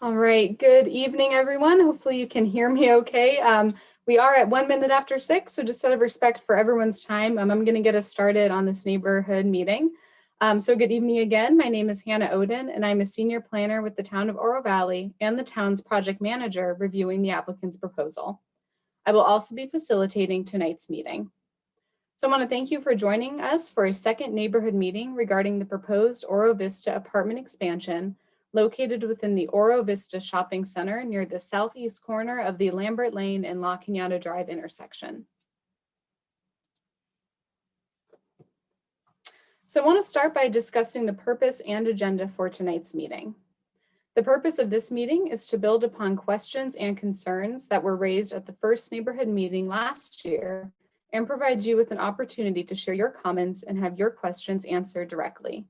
All right, good evening, everyone. Hopefully you can hear me okay. We are at 1 minute after 6, so just out of respect for everyone's time, I'm going to get us started on this neighborhood meeting. So good evening again. My name is Hannah Oden, and I'm a senior planner with the town of Oro Valley and the town's project manager reviewing the applicant's proposal. I will also be facilitating tonight's meeting. So I want to thank you for joining us for a second neighborhood meeting regarding the proposed Oro Vista apartment expansion located within the Oro Vista Shopping Center near the southeast corner of the Lambert Lane and La Cañada Drive intersection. So I want to start by discussing the purpose and agenda for tonight's meeting. The purpose of this meeting is to build upon questions and concerns that were raised at the first neighborhood meeting last year and provide you with an opportunity to share your comments and have your questions answered directly.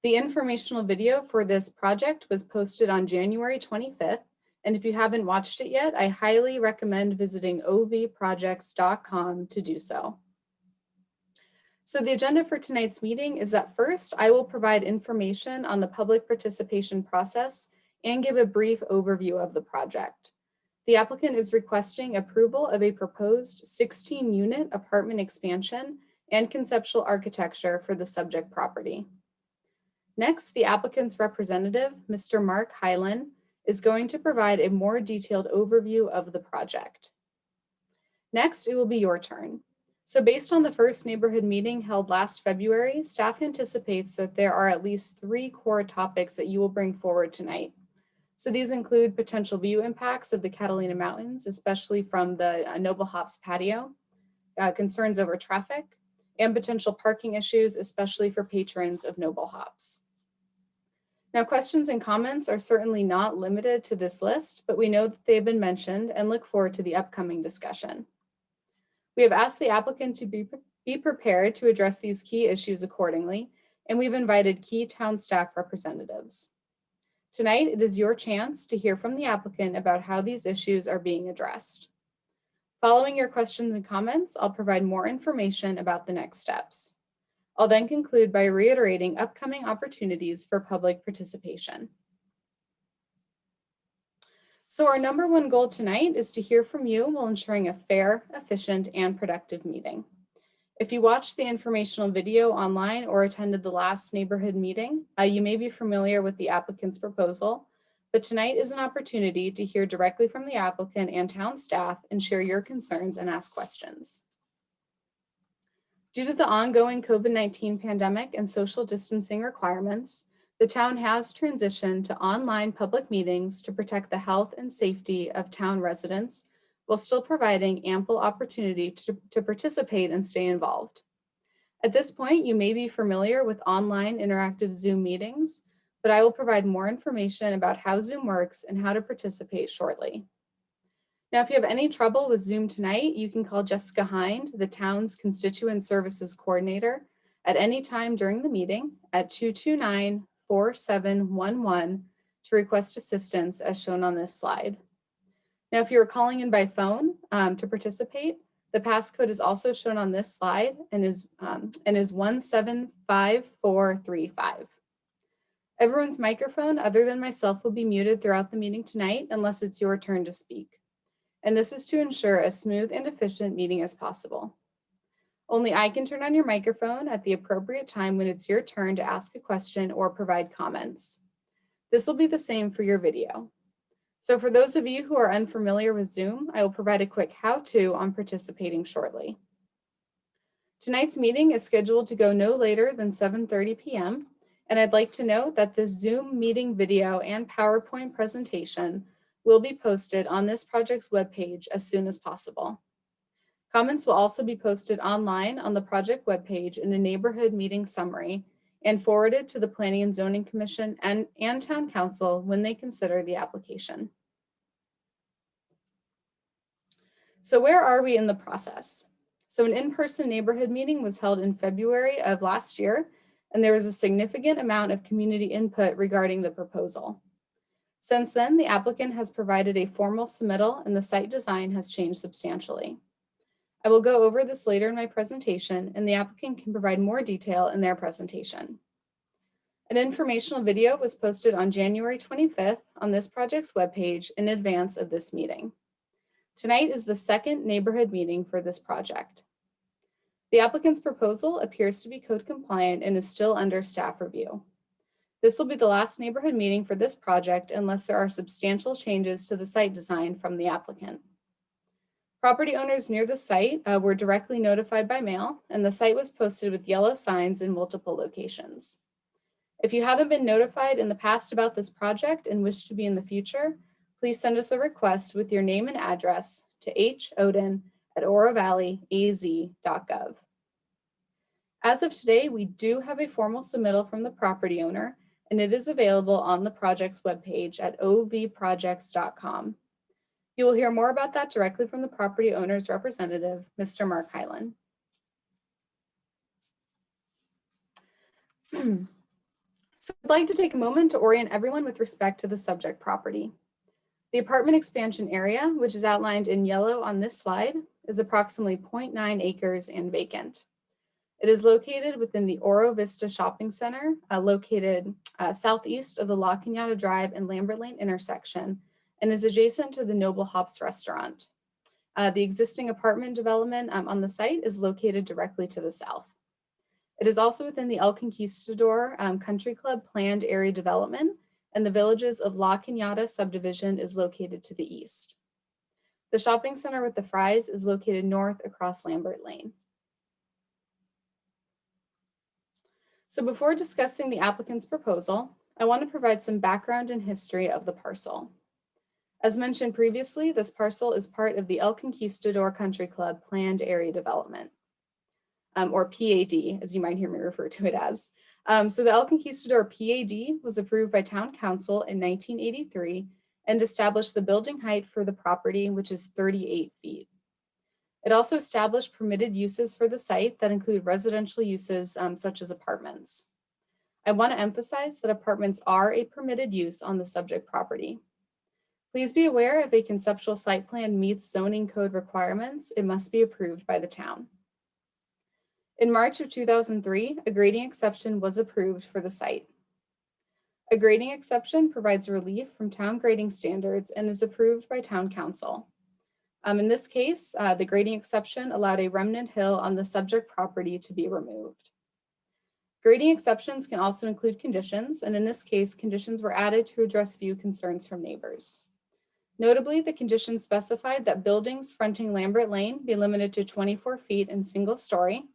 The informational video for this project was posted on January 25th, and if you haven't watched it yet, I highly recommend visiting ovprojects.com to do so. So the agenda for tonight's meeting is that first, I will provide information on the public participation process and give a brief overview of the project. The applicant is requesting approval of a proposed 16-unit apartment expansion and conceptual architecture for the subject property. Next, the applicant's representative, Mr. Mark Hyland, is going to provide a more detailed overview of the project. Next, it will be your turn. So based on the first neighborhood meeting held last February, staff anticipates that there are at least 3 core topics that you will bring forward tonight. So these include potential view impacts of the Catalina Mountains, especially from the Noble Hops patio, concerns over traffic, and potential parking issues, especially for patrons of Noble Hops. Now, questions and comments are certainly not limited to this list, but we know that they've been mentioned and look forward to the upcoming discussion. We have asked the applicant to be prepared to address these key issues accordingly, and we've invited key town staff representatives. Tonight, it is your chance to hear from the applicant about how these issues are being addressed. Following your questions and comments, I'll provide more information about the next steps. I'll then conclude by reiterating upcoming opportunities for public participation. So our number one goal tonight is to hear from you while ensuring a fair, efficient, and productive meeting. If you watched the informational video online or attended the last neighborhood meeting, you may be familiar with the applicant's proposal, but tonight is an opportunity to hear directly from the applicant and town staff and share your concerns and ask questions. Due to the ongoing COVID-19 pandemic and social distancing requirements, the town has transitioned to online public meetings to protect the health and safety of town residents while still providing ample opportunity to participate and stay involved. At this point, you may be familiar with online interactive Zoom meetings, but I will provide more information about how Zoom works and how to participate shortly. Now, if you have any trouble with Zoom tonight, you can call Jessica Hyland, the town's constituent services coordinator, at any time during the meeting at 229-4711 to request assistance as shown on this slide. Now, if you're calling in by phone to participate, the passcode is also shown on this slide and is 175435. Everyone's microphone other than myself will be muted throughout the meeting tonight unless it's your turn to speak. And this is to ensure a smooth and efficient meeting as possible. Only I can turn on your microphone at the appropriate time when it's your turn to ask a question or provide comments. This will be the same for your video. So for those of you who are unfamiliar with Zoom, I will provide a quick how-to on participating shortly. Tonight's meeting is scheduled to go no later than 7:30 p.m. And I'd like to note that the Zoom meeting video and PowerPoint presentation will be posted on this project's webpage as soon as possible. Comments will also be posted online on the project webpage in a neighborhood meeting summary and forwarded to the Planning and Zoning Commission and Town Council when they consider the application. So where are we in the process? So an in-person neighborhood meeting was held in February of last year, and there was a significant amount of community input regarding the proposal. Since then, the applicant has provided a formal submittal and the site design has changed substantially. I will go over this later in my presentation, and the applicant can provide more detail in their presentation. An informational video was posted on January 25th on this project's webpage in advance of this meeting. Tonight is the second neighborhood meeting for this project. The applicant's proposal appears to be code compliant and is still under staff review. This will be the last neighborhood meeting for this project unless there are substantial changes to the site design from the applicant. Property owners near the site were directly notified by mail, and the site was posted with yellow signs in multiple locations. If you haven't been notified in the past about this project and wish to be in the future, please send us a request with your name and address to hoden@orovalleyaz.gov. As of today, we do have a formal submittal from the property owner, and it is available on the project's webpage at ovprojects.com. You will hear more about that directly from the property owner's representative, Mr. Mark Hyland. So I'd like to take a moment to orient everyone with respect to the subject property. The apartment expansion area, which is outlined in yellow on this slide, is approximately 0.9 acres and vacant. It is located within the Oro Vista Shopping Center, located southeast of the La Cañada Drive and Lambert Lane intersection, and is adjacent to the Noble Hops restaurant. The existing apartment development on the site is located directly to the south. It is also within the El Conquistador Country Club planned area development, and the villages of La Cañada subdivision is located to the east. The shopping center with the Fries is located north across Lambert Lane. So before discussing the applicant's proposal, I want to provide some background and history of the parcel. As mentioned previously, this parcel is part of the El Conquistador Country Club planned area development, or PAD, as you might hear me refer to it as. So the El Conquistador PAD was approved by Town Council in 1983 and established the building height for the property, which is 38 feet. It also established permitted uses for the site that include residential uses such as apartments. I want to emphasize that apartments are a permitted use on the subject property. Please be aware if a conceptual site plan meets zoning code requirements, it must be approved by the town. In March of 2003, a grading exception was approved for the site. A grading exception provides relief from town grading standards and is approved by Town Council. In this case, the grading exception allowed a remnant hill on the subject property to be removed. Grading exceptions can also include conditions, and in this case, conditions were added to address view concerns from neighbors. Notably, the conditions specified that buildings fronting Lambert Lane be limited to 24 feet in single story,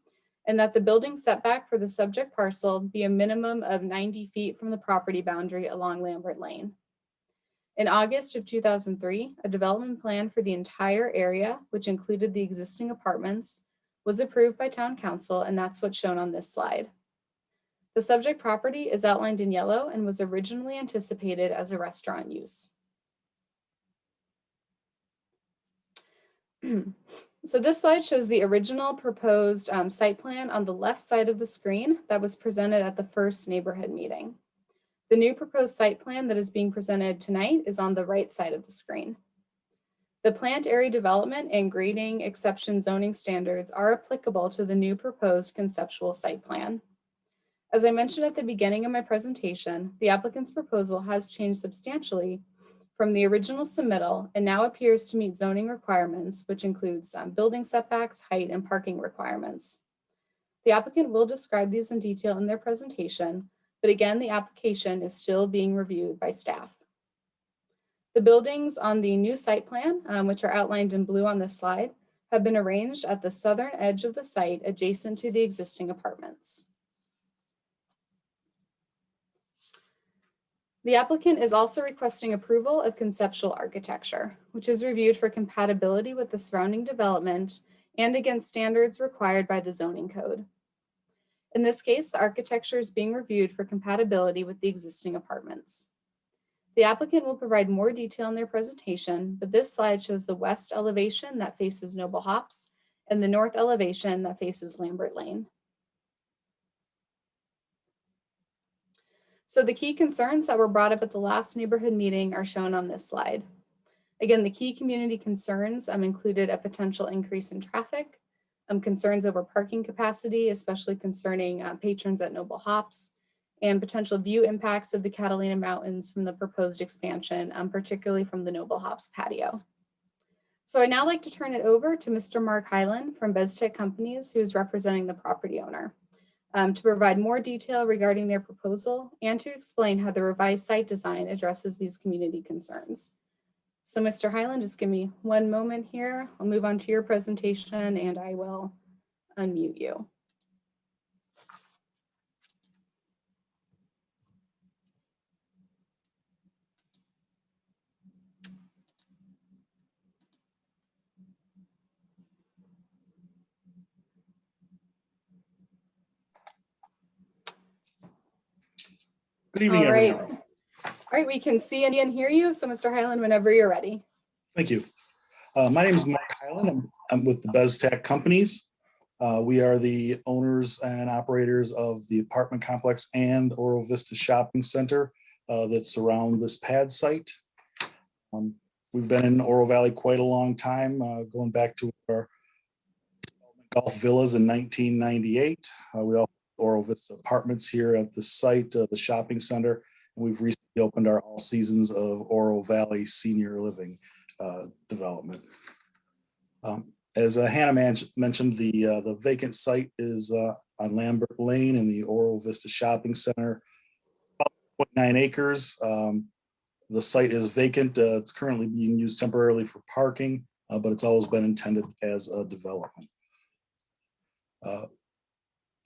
and that the building setback for the subject parcel be a minimum of 90 feet from the property boundary along Lambert Lane. In August of 2003, a development plan for the entire area, which included the existing apartments, was approved by Town Council, and that's what's shown on this slide. The subject property is outlined in yellow and was originally anticipated as a restaurant use. So this slide shows the original proposed site plan on the left side of the screen that was presented at the first neighborhood meeting. The new proposed site plan that is being presented tonight is on the right side of the screen. The planned area development and grading exception zoning standards are applicable to the new proposed conceptual site plan. As I mentioned at the beginning of my presentation, the applicant's proposal has changed substantially from the original submittal and now appears to meet zoning requirements, which includes building setbacks, height, and parking requirements. The applicant will describe these in detail in their presentation, but again, the application is still being reviewed by staff. The buildings on the new site plan, which are outlined in blue on this slide, have been arranged at the southern edge of the site adjacent to the existing apartments. The applicant is also requesting approval of conceptual architecture, which is reviewed for compatibility with the surrounding development and against standards required by the zoning code. In this case, the architecture is being reviewed for compatibility with the existing apartments. The applicant will provide more detail in their presentation, but this slide shows the west elevation that faces Noble Hops and the north elevation that faces Lambert Lane. So the key concerns that were brought up at the last neighborhood meeting are shown on this slide. Again, the key community concerns included a potential increase in traffic, concerns over parking capacity, especially concerning patrons at Noble Hops, and potential view impacts of the Catalina Mountains from the proposed expansion, particularly from the Noble Hops patio. So I'd now like to turn it over to Mr. Mark Hyland from BezTech Companies, who's representing the property owner, to provide more detail regarding their proposal and to explain how the revised site design addresses these community concerns. So Mr. Hyland, just give me one moment here. I'll move on to your presentation and I will unmute you. Good evening, everyone. All right, we can see and hear you. So Mr. Hyland, whenever you're ready. Thank you. My name is Mark Hyland. I'm with the BezTech Companies. We are the owners and operators of the apartment complex and Oro Vista Shopping Center that surround this pad site. We've been in Oro Valley quite a long time, going back to our golf villas in 1998. We also Oro Vista Apartments here at the site, the shopping center. And we've recently opened our all seasons of Oro Valley Senior Living development. As Hannah mentioned, the vacant site is on Lambert Lane in the Oro Vista Shopping Center, about 0.9 acres. The site is vacant. It's currently being used temporarily for parking, but it's always been intended as a development.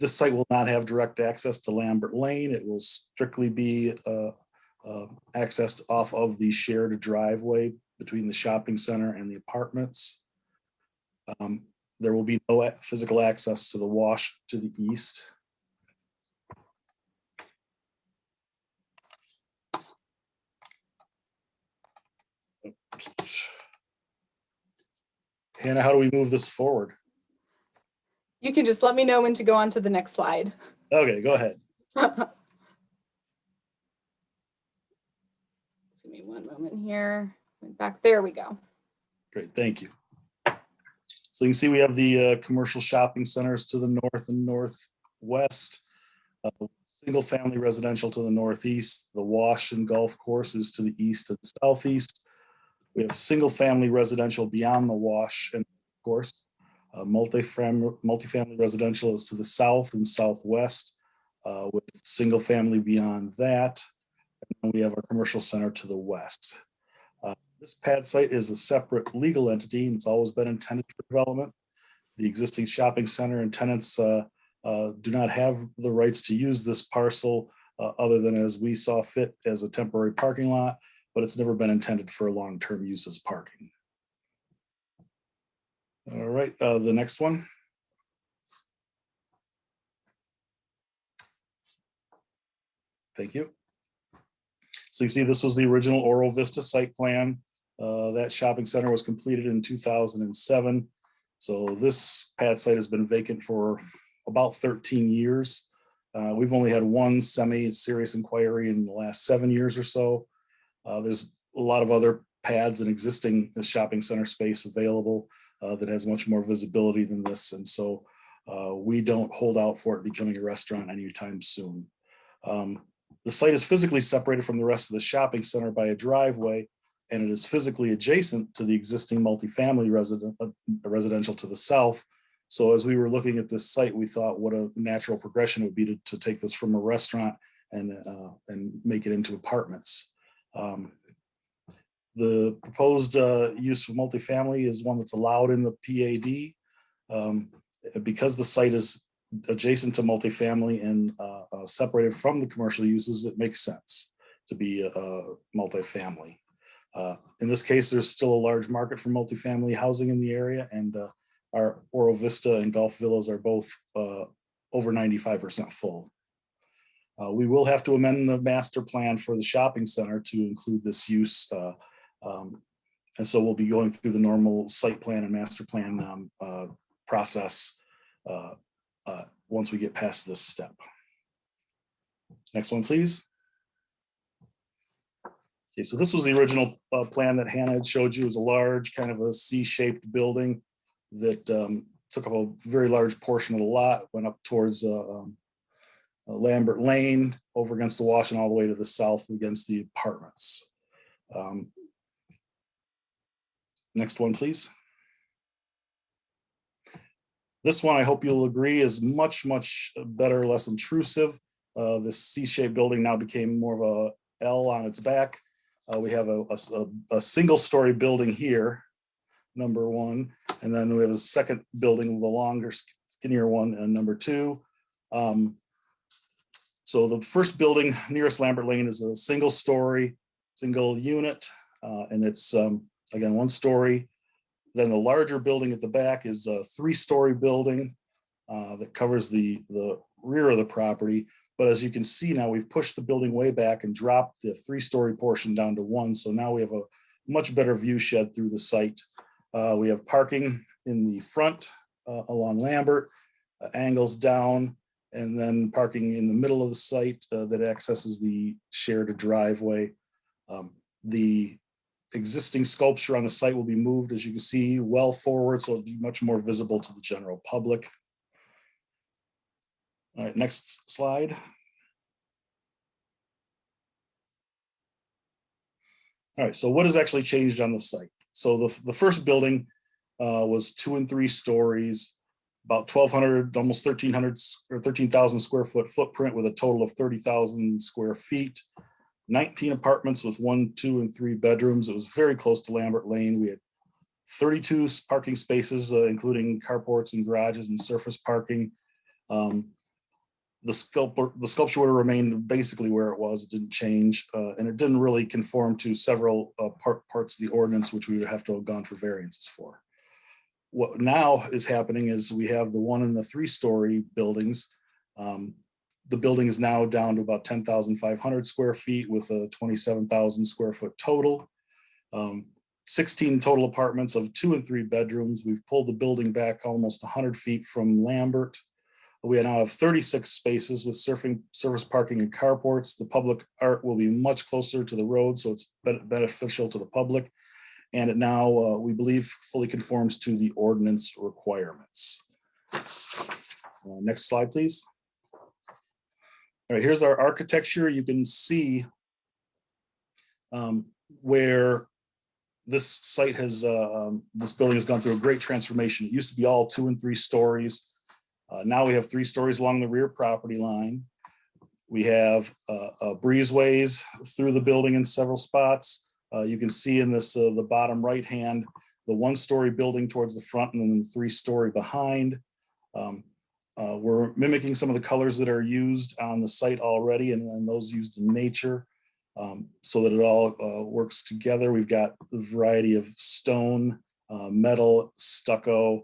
This site will not have direct access to Lambert Lane. It will strictly be accessed off of the shared driveway between the shopping center and the apartments. There will be no physical access to the wash to the east. Hannah, how do we move this forward? You can just let me know when to go on to the next slide. Okay, go ahead. Just give me one moment here. Back, there we go. Great, thank you. So you can see we have the commercial shopping centers to the north and northwest, single family residential to the northeast, the wash and golf courses to the east and southeast. We have single family residential beyond the wash and course. Multifamily residential is to the south and southwest, with single family beyond that. And we have our commercial center to the west. This pad site is a separate legal entity and it's always been intended for development. The existing shopping center and tenants do not have the rights to use this parcel other than as we saw fit as a temporary parking lot, but it's never been intended for long-term use as parking. All right, the next one. Thank you. So you see this was the original Oro Vista site plan. That shopping center was completed in 2007. So this pad site has been vacant for about 13 years. We've only had one semi-serious inquiry in the last 7 years or so. There's a lot of other pads and existing shopping center space available that has much more visibility than this. And so we don't hold out for it becoming a restaurant anytime soon. The site is physically separated from the rest of the shopping center by a driveway, and it is physically adjacent to the existing multifamily residential to the south. So as we were looking at this site, we thought what a natural progression would be to take this from a restaurant and make it into apartments. The proposed use of multifamily is one that's allowed in the PAD. Because the site is adjacent to multifamily and separated from the commercial uses, it makes sense to be multifamily. In this case, there's still a large market for multifamily housing in the area, and our Oro Vista and Golf Villas are both over 95% full. We will have to amend the master plan for the shopping center to include this use. And so we'll be going through the normal site plan and master plan process once we get past this step. Next one, please. Okay, so this was the original plan that Hannah had showed you. It was a large kind of a C-shaped building that took up a very large portion of the lot, went up towards Lambert Lane over against the wash and all the way to the south against the apartments. Next one, please. This one, I hope you'll agree, is much, much better, less intrusive. This C-shaped building now became more of a L on its back. We have a single-story building here, number one, and then we have a second building, the longer, skinnier one, and number two. So the first building nearest Lambert Lane is a single-story, single unit, and it's again 1 story. Then the larger building at the back is a 3-story building that covers the rear of the property. But as you can see now, we've pushed the building way back and dropped the 3-story portion down to 1. So now we have a much better view shed through the site. We have parking in the front along Lambert, angles down, and then parking in the middle of the site that accesses the shared driveway. The existing sculpture on the site will be moved, as you can see, well forward, so it'll be much more visible to the general public. All right, next slide. All right, so what has actually changed on the site? So the first building was 2 and 3 stories, about 1,200, almost 1,300 or 13,000 square foot footprint with a total of 30,000 square feet. 19 apartments with 1, 2, and 3 bedrooms. It was very close to Lambert Lane. We had 32 parking spaces, including carports and garages and surface parking. The sculpture would have remained basically where it was. It didn't change, and it didn't really conform to several parts of the ordinance, which we would have to have gone for variances for. What now is happening is we have the 1 and the 3-story buildings. The building is now down to about 10,500 square feet with a 27,000 square foot total. 16 total apartments of 2 and 3 bedrooms. We've pulled the building back almost 100 feet from Lambert. We now have 36 spaces with surface parking and carports. The public art will be much closer to the road, so it's beneficial to the public. And it now, we believe, fully conforms to the ordinance requirements. Next slide, please. All right, here's our architecture. You can see where this site has, this building has gone through a great transformation. It used to be all 2 and 3 stories. Now we have 3 stories along the rear property line. We have breezeways through the building in several spots. You can see in this, the bottom right hand, the 1-story building towards the front and then the 3-story behind. We're mimicking some of the colors that are used on the site already and those used in nature, so that it all works together. We've got a variety of stone, metal, stucco.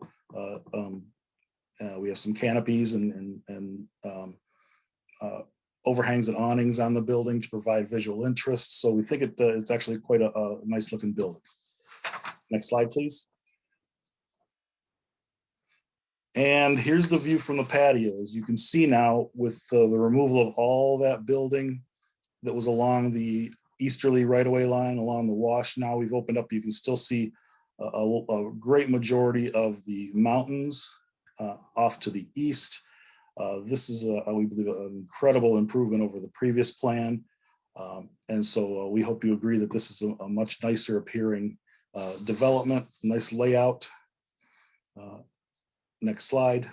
We have some canopies and overhangs and awnings on the building to provide visual interest. So we think it's actually quite a nice looking building. Next slide, please. And here's the view from the patio. As you can see now, with the removal of all that building that was along the easterly right-of-way line along the wash, now we've opened up, you can still see a great majority of the mountains off to the east. This is, we believe, an incredible improvement over the previous plan. And so we hope you agree that this is a much nicer appearing development, nice layout. Next slide.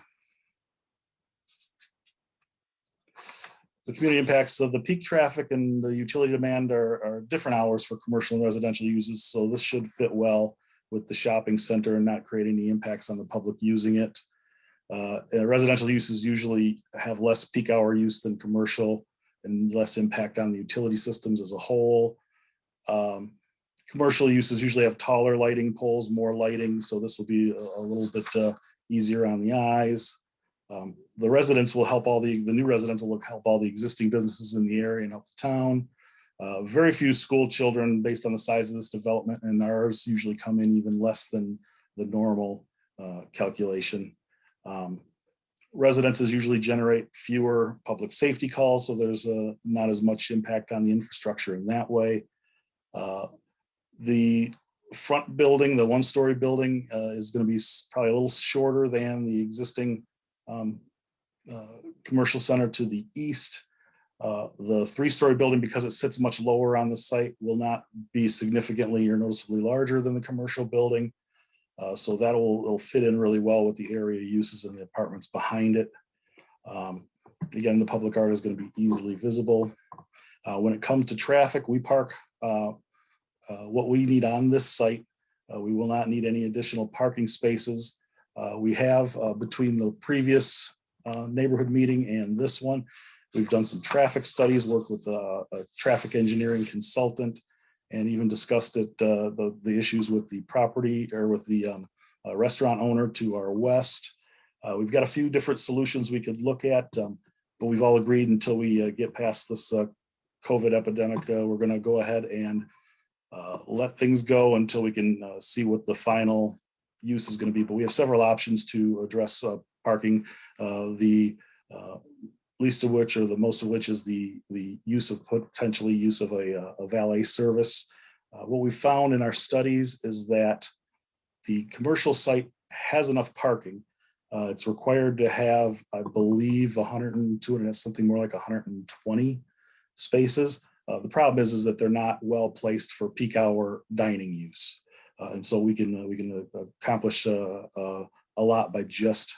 The community impacts of the peak traffic and the utility demand are different hours for commercial and residential uses. So this should fit well with the shopping center and not create any impacts on the public using it. Residential uses usually have less peak hour use than commercial and less impact on the utility systems as a whole. Commercial uses usually have taller lighting poles, more lighting, so this will be a little bit easier on the eyes. The residents will help the new residents will help all the existing businesses in the area and help the town. Very few school children based on the size of this development, and ours usually come in even less than the normal calculation. Residences usually generate fewer public safety calls, so there's not as much impact on the infrastructure in that way. The front building, the 1-story building, is going to be probably a little shorter than the existing commercial center to the east. The 3-story building, because it sits much lower on the site, will not be significantly or noticeably larger than the commercial building. So it'll fit in really well with the area uses and the apartments behind it. Again, the public art is going to be easily visible. When it comes to traffic, we park what we need on this site. We will not need any additional parking spaces. We have, between the previous neighborhood meeting and this one, we've done some traffic studies, worked with a traffic engineering consultant, and even discussed the issues with the property or with the restaurant owner to our west. We've got a few different solutions we could look at, but we've all agreed until we get past this COVID epidemic, we're going to go ahead and let things go until we can see what the final use is going to be. But we have several options to address parking. The least of which, or the most of which, is the potentially use of a valet service. What we found in our studies is that the commercial site has enough parking. It's required to have, I believe, 102, and it's something more like 120 spaces. The problem is that they're not well placed for peak hour dining use, and so we can accomplish a lot by just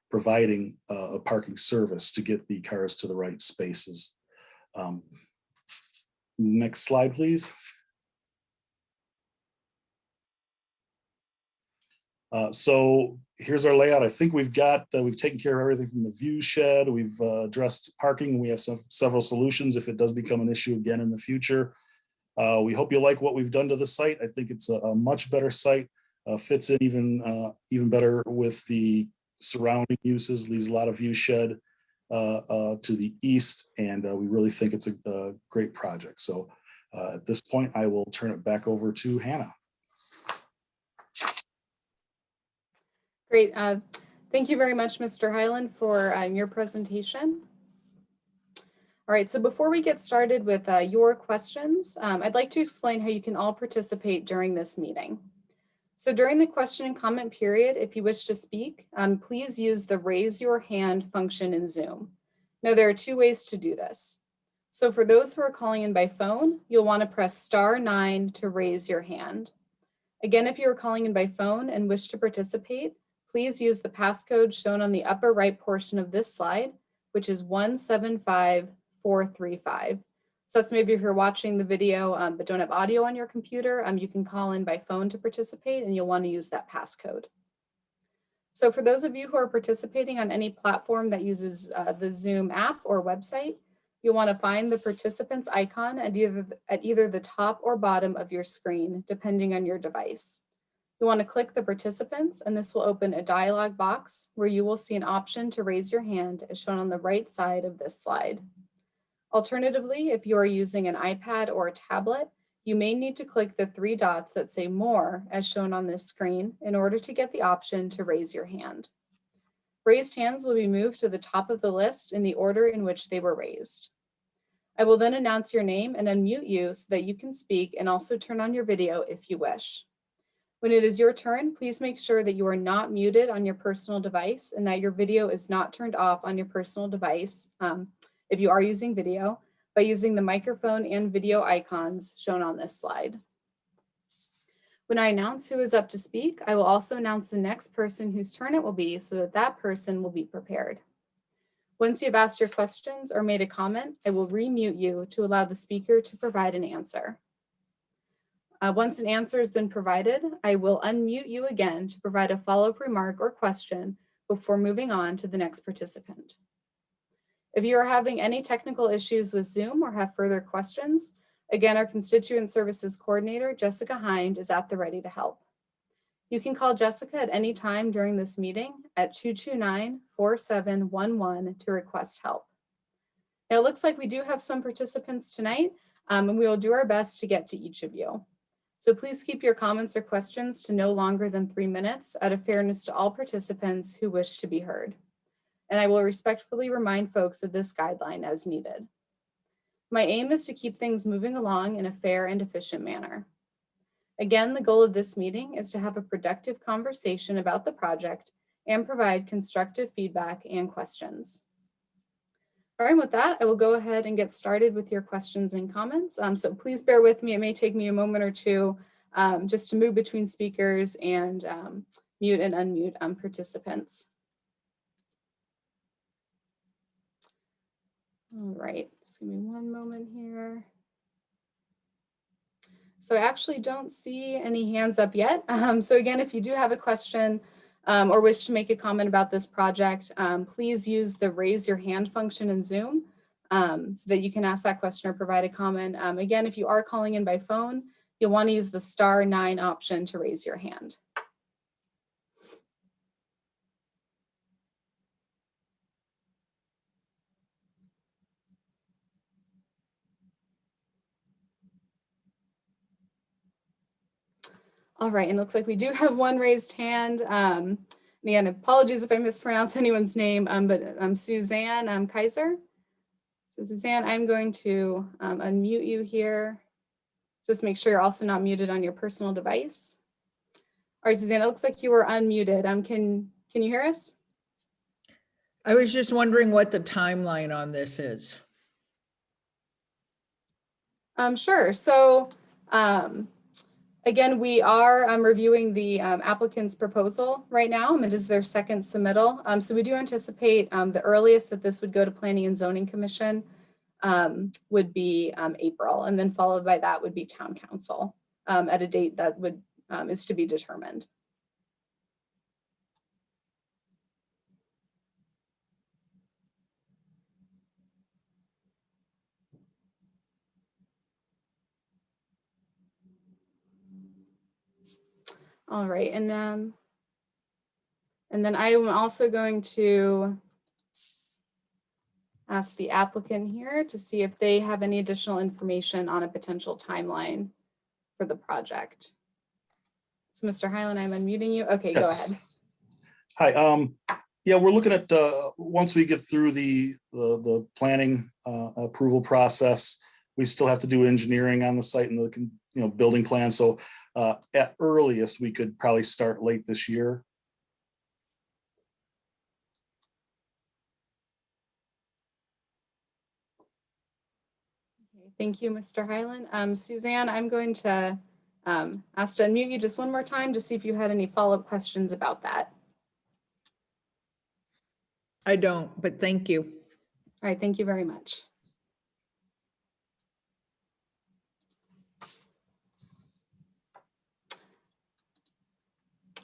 providing a parking service to get the cars to the right spaces. Next slide, please. So here's our layout. I think we've taken care of everything from the view shed. We've addressed parking. We have several solutions if it does become an issue again in the future. We hope you like what we've done to the site. I think it's a much better site. Fits in even better with the surrounding uses, leaves a lot of view shed to the east, and we really think it's a great project. So at this point, I will turn it back over to Hannah. Great. Thank you very much, Mr. Hyland, for your presentation. All right, so before we get started with your questions, I'd like to explain how you can all participate during this meeting. So during the question and comment period, if you wish to speak, please use the raise your hand function in Zoom. Now, there are 2 ways to do this. So for those who are calling in by phone, you'll want to press *9 to raise your hand. Again, if you are calling in by phone and wish to participate, please use the passcode shown on the upper right portion of this slide, which is 175435. So that's maybe if you're watching the video but don't have audio on your computer, you can call in by phone to participate, and you'll want to use that passcode. So for those of you who are participating on any platform that uses the Zoom app or website, you'll want to find the participants icon at either the top or bottom of your screen, depending on your device. You want to click the participants, and this will open a dialog box where you will see an option to raise your hand as shown on the right side of this slide. Alternatively, if you are using an iPad or a tablet, you may need to click the 3 dots that say More as shown on this screen in order to get the option to raise your hand. Raised hands will be moved to the top of the list in the order in which they were raised. I will then announce your name and unmute you so that you can speak, and also turn on your video if you wish. When it is your turn, please make sure that you are not muted on your personal device and that your video is not turned off on your personal device, if you are using video, by using the microphone and video icons shown on this slide. When I announce who is up to speak, I will also announce the next person whose turn it will be so that that person will be prepared. Once you've asked your questions or made a comment, I will remute you to allow the speaker to provide an answer. Once an answer has been provided, I will unmute you again to provide a follow-up remark or question before moving on to the next participant. If you are having any technical issues with Zoom or have further questions, again, our Constituent Services Coordinator, Jessica Hyland, is at the ready to help. You can call Jessica at any time during this meeting at 229-4711 to request help. Now, it looks like we do have some participants tonight, and we will do our best to get to each of you. So please keep your comments or questions to no longer than 3 minutes out of fairness to all participants who wish to be heard. And I will respectfully remind folks of this guideline as needed. My aim is to keep things moving along in a fair and efficient manner. Again, the goal of this meeting is to have a productive conversation about the project and provide constructive feedback and questions. All right, with that, I will go ahead and get started with your questions and comments. So please bear with me. It may take me a moment or two just to move between speakers and mute and unmute participants. All right, just give me one moment here. So I actually don't see any hands up yet. So again, if you do have a question or wish to make a comment about this project, please use the raise your hand function in Zoom so that you can ask that question or provide a comment. Again, if you are calling in by phone, you'll want to use the *9 option to raise your hand. All right, and it looks like we do have one raised hand. Again, apologies if I mispronounce anyone's name, but Suzanne Kaiser. So Suzanne, I'm going to unmute you here. Just make sure you're also not muted on your personal device. All right, Suzanne, it looks like you were unmuted. Can you hear us? I was just wondering what the timeline on this is. Sure. So again, we are reviewing the applicant's proposal right now. It is their second submittal. So we do anticipate the earliest that this would go to Planning and Zoning Commission would be April, and then followed by that would be Town Council at a date that would is to be determined. All right, and then I am also going to ask the applicant here to see if they have any additional information on a potential timeline for the project. So Mr. Hyland, I'm unmuting you. Okay, Yes. Go ahead. Hi. Yeah, we're looking at once we get through the planning approval process, we still have to do engineering on the site and the building plan. So at earliest, we could probably start late this year. Okay, thank you, Mr. Hyland. Suzanne, I'm going to ask to unmute you just one more time to see if you had any follow-up questions about that. I don't, but thank you. All right, thank you very much.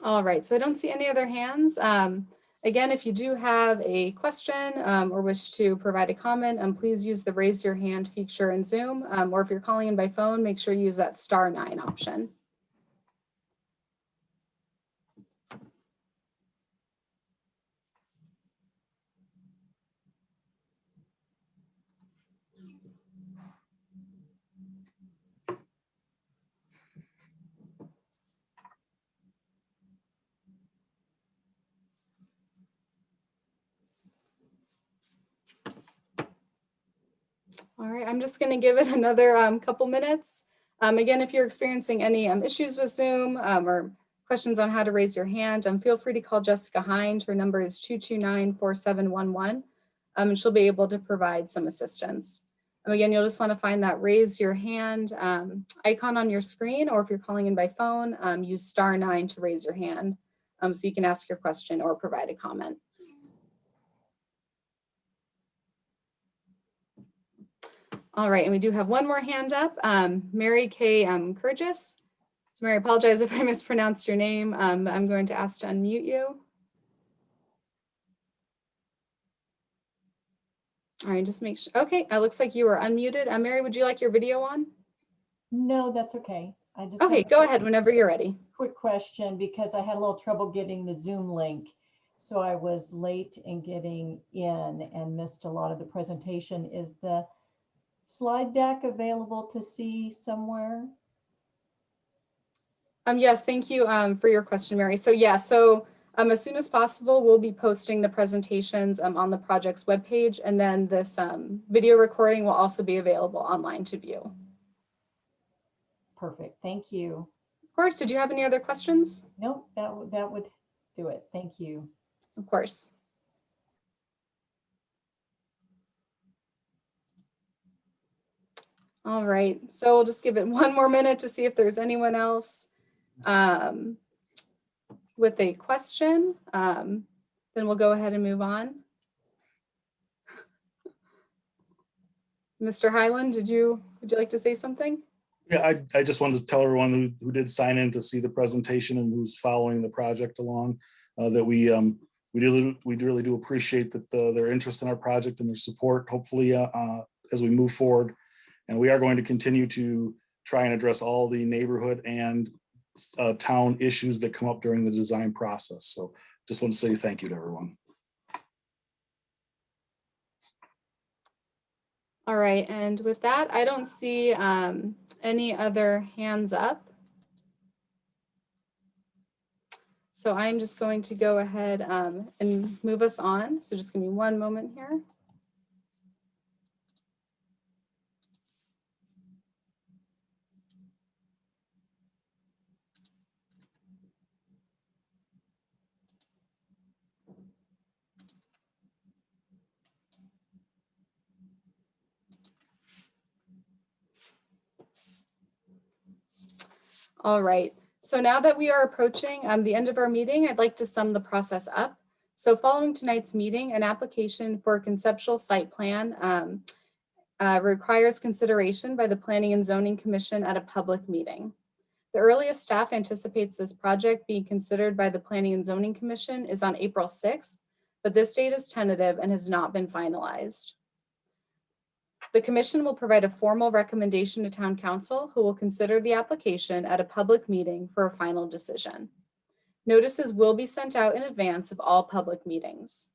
All right, so I don't see any other hands. Again, if you do have a question or wish to provide a comment, please use the raise your hand feature in Zoom, or if you're calling in by phone, make sure you use that *9 option. All right, I'm just going to give it another couple minutes. Again, if you're experiencing any issues with Zoom or questions on how to raise your hand, feel free to call Jessica Hyland. Her number is 229-4711, and she'll be able to provide some assistance. Again, you'll just want to find that raise your hand icon on your screen, or if you're calling in by phone, use *9 to raise your hand so you can ask your question or provide a comment. All right, and we do have one more hand up, Mary Kay Kurgis. So Mary, I apologize if I mispronounced your name. I'm going to ask to unmute you. All right, just make sure. Okay, it looks like you are unmuted. Mary, would you like your video on? No, that's okay. I just Okay, have go ahead whenever you're ready. quick question because I had a little trouble getting the Zoom link. So I was late in getting in and missed a lot of the presentation. Is the slide deck available to see somewhere? Yes, thank you for your question, Mary. So yeah, as soon as possible, we'll be posting the presentations on the project's webpage, and then this video recording will also be available online to view. Perfect. Thank you. Of course, did you have any other questions? Nope, that would do it. Thank you. Of course. All right, so we'll just give it one more minute to see if there's anyone else with a question. Then we'll go ahead and move on. Mr. Hyland, would you like to say something? Yeah, I just wanted to tell everyone who did sign in to see the presentation and who's following the project along, that we really do appreciate that their interest in our project and their support, hopefully as we move forward. And we are going to continue to try and address all the neighborhood and town issues that come up during the design process. So just want to say thank you to everyone. All right, and with that, I don't see any other hands up. So I'm just going to go ahead and move us on. So just give me one moment here. All right, so now that we are approaching the end of our meeting, I'd like to sum the process up. So following tonight's meeting, an application for a conceptual site plan requires consideration by the Planning and Zoning Commission at a public meeting. The earliest staff anticipates this project being considered by the Planning and Zoning Commission is on April 6th, but this date is tentative and has not been finalized. The commission will provide a formal recommendation to town council, who will consider the application at a public meeting for a final decision. Notices will be sent out in advance of all public meetings.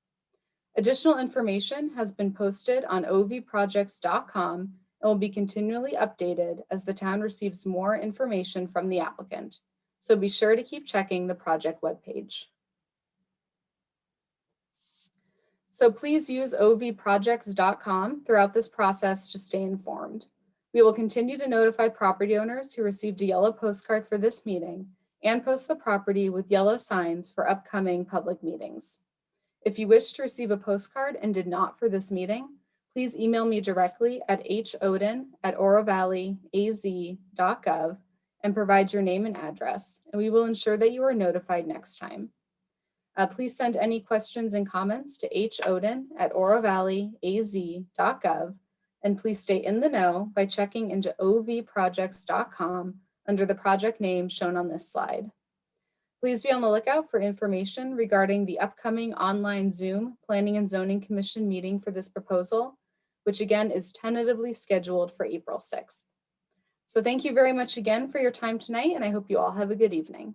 Additional information has been posted on ovprojects.com and will be continually updated as the town receives more information from the applicant. So be sure to keep checking the project webpage. So please use ovprojects.com throughout this process to stay informed. We will continue to notify property owners who received a yellow postcard for this meeting and post the property with yellow signs for upcoming public meetings. If you wish to receive a postcard and did not for this meeting, please email me directly at hoden@orovalleyaz.gov and provide your name and address, and we will ensure that you are notified next time. Please send any questions and comments to hoden@orovalleyaz.gov, and please stay in the know by checking into ovprojects.com under the project name shown on this slide. Please be on the lookout for information regarding the upcoming online Zoom Planning and Zoning Commission meeting for this proposal, which again is tentatively scheduled for April 6th. So thank you very much again for your time tonight, and I hope you all have a good evening.